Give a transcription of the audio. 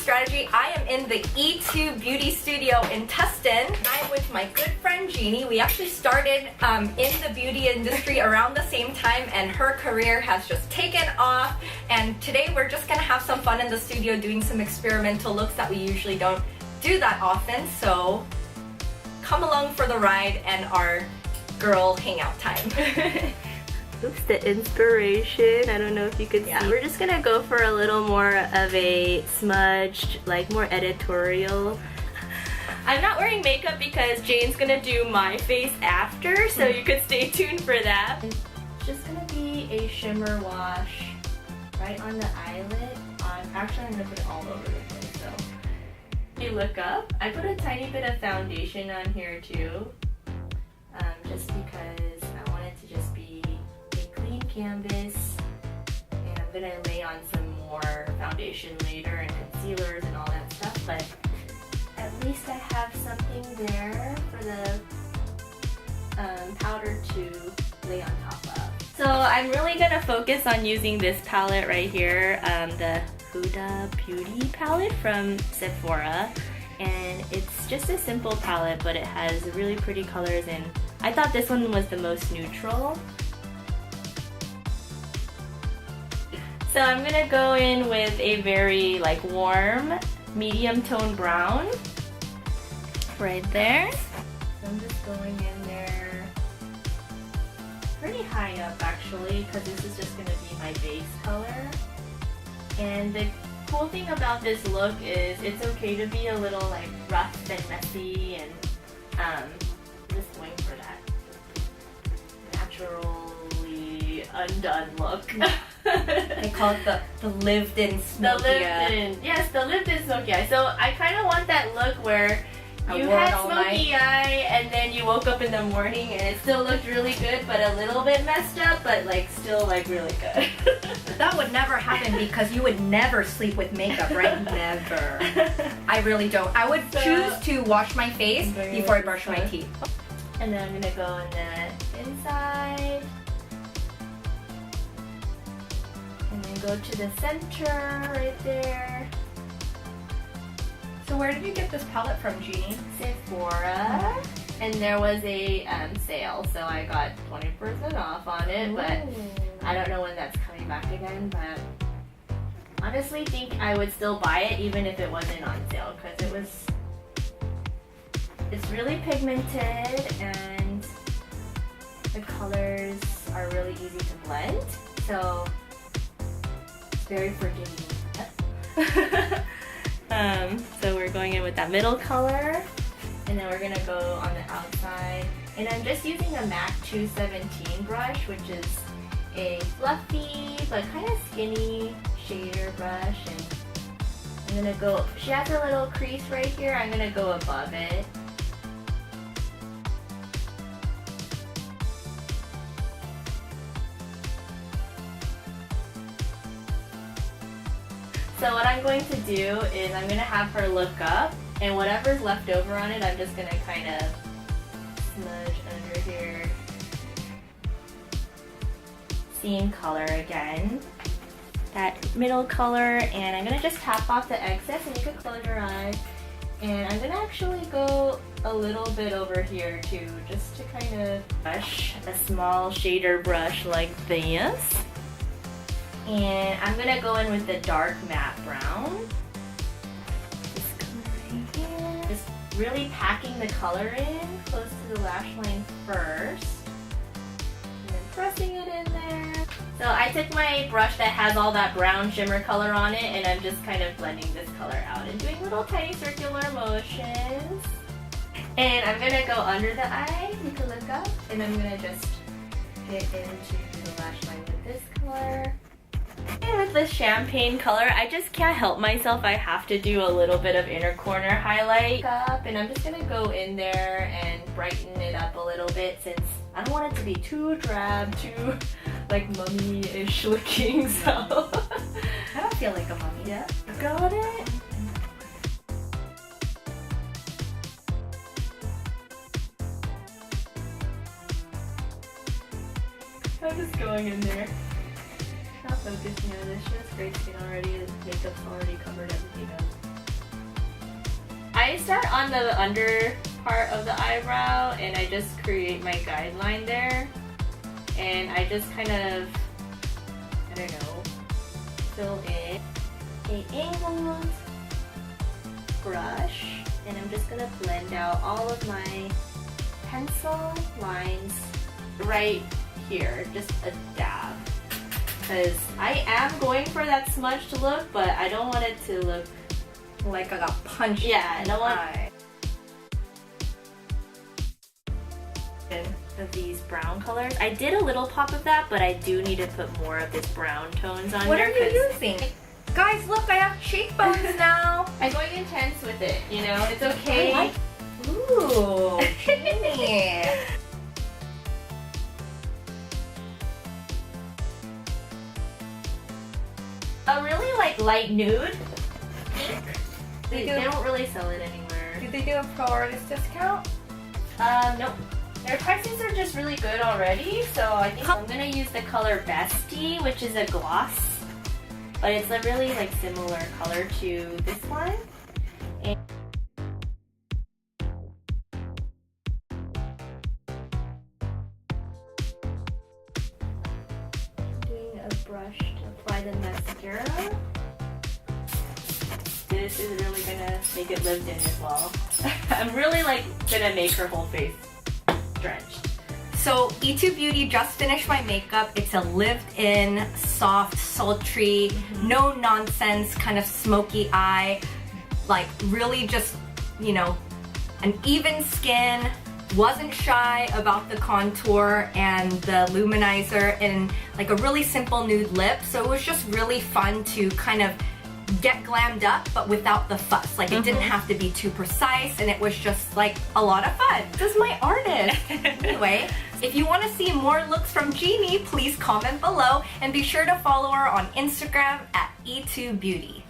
strategy. I am in the E2 Beauty Studio in Tustin. I'm with my good friend Genie. We actually started in the beauty industry around the same time, and her career has just taken off. And today we're just gonna have some fun in the studio doing some experimental looks that we usually don't do that often. So come along for the ride and our girl hangout time. Oops, the inspiration. I don't know if you could see. We're just gonna go for a little more of a smudged, like more editorial. I'm not wearing makeup because Jane's gonna do my face after, so you could stay tuned for that. It's just gonna be a shimmer wash right on the eyelid. Actually, I'm gonna put it all over the place. So, you look up. I put a tiny bit of foundation on here too, just because I want it to just be canvas, and I'm gonna lay on some more foundation later and concealers and all that stuff, but at least I have something there for the powder to lay on top of. So I'm really gonna focus on using this palette right here, the Huda Beauty palette from Sephora, and it's just a simple palette, but it has really pretty colors, and I thought this one was the most neutral. So I'm gonna go in with a very like warm, medium tone brown right there. So I'm just going in there pretty high up actually, because this is just gonna be my base color. And the cool thing about this look is it's okay to be a little like rough and messy, and just going for that naturally undone look. They call it the lived-in Smokey. Yes, the lived-in Smokey eye. So I kind of want that look where you had smoky eye and then you woke up in the morning and it still looked really good, but a little bit messed up, but like still like really good. That would never happen because you would never sleep with makeup, right? Never. I really don't. I would choose to wash my face before I brush my teeth. And then I'm gonna go on the inside. And then go to the center right there. So where did you get this palette from, Genie? Sephora. And there was a sale, so I got 20% off on it. Ooh. But I don't know when that's coming back again, but honestly think I would still buy it even if it wasn't on sale, because it's really pigmented and the colors are really easy to blend. So very forgiving. So we're going in with that middle color, and then we're gonna go on the outside. And I'm just using a MAC 217 brush, which is a fluffy but kind of skinny shader brush. And I'm gonna go, she has a little crease right here, I'm gonna go above it. So what I'm going to do is I'm going to have her look up, and whatever's left over on it, I'm just going to kind of smudge under here. Same color again, that middle color, and I'm going to just tap off the excess, and you can close your eyes. And I'm going to actually go a little bit over here too, just to kind of brush a small shader brush like this. And I'm gonna go in with the dark matte brown. This color right here. Just really packing the color in close to the lash line first. And then pressing it in there. So I took my brush that has all that brown shimmer color on it, and I'm just kind of blending this color out and doing little tiny circular motions. And I'm gonna go under the eye, you can look up, and I'm gonna just hit into the lash line with this color. And with this champagne color, I just can't help myself. I have to do a little bit of inner corner highlight up, and I'm just gonna go in there and brighten it up a little bit, since I don't want it to be too drab, too like mummy-ish looking. So I don't feel like a mummy. Yeah, got it. I'm just going in there. Not focusing on this. She has great skin already. The makeup's already covered everything up. I start on the under part of the eyebrow and I just create my guideline there. And I just kind of, I don't know, fill in a angled brush. And I'm just gonna blend out all of my pencil lines right here, just a dab. Because I am going for that smudged look, but I don't want it to look like I got punched. Yeah, I don't want eye. Of these brown colors. I did a little pop of that, but I do need to put more of this brown tones on What there. are you using? Guys, look, I have cheekbones now. I'm going intense with it, you know? It's okay. Ooh, Genie. A really like light nude pink. They don't really sell it anywhere. Did they do a pro artist discount? Nope. Their prices are just really good already, so I think I'm gonna use the color Bestie, which is a gloss, but it's a really like similar color to this one. And doing a brush to apply the mascara. This is really gonna make it lived in as well. I'm really like gonna make her whole face drenched. So E2 Beauty just finished my makeup. It's a lived-in, soft, sultry, no nonsense kind of smoky eye. Like really just, you know, an even skin. Wasn't shy about the contour and the luminizer, and like a really simple nude lip. So it was just really fun to kind of get glammed up, but without the fuss. Like it didn't have to be too precise, and it was just like a lot of fun. This is my artist. Anyway, if you want to see more looks from Genie, please comment below and be sure to follow her on Instagram at E2Beauty.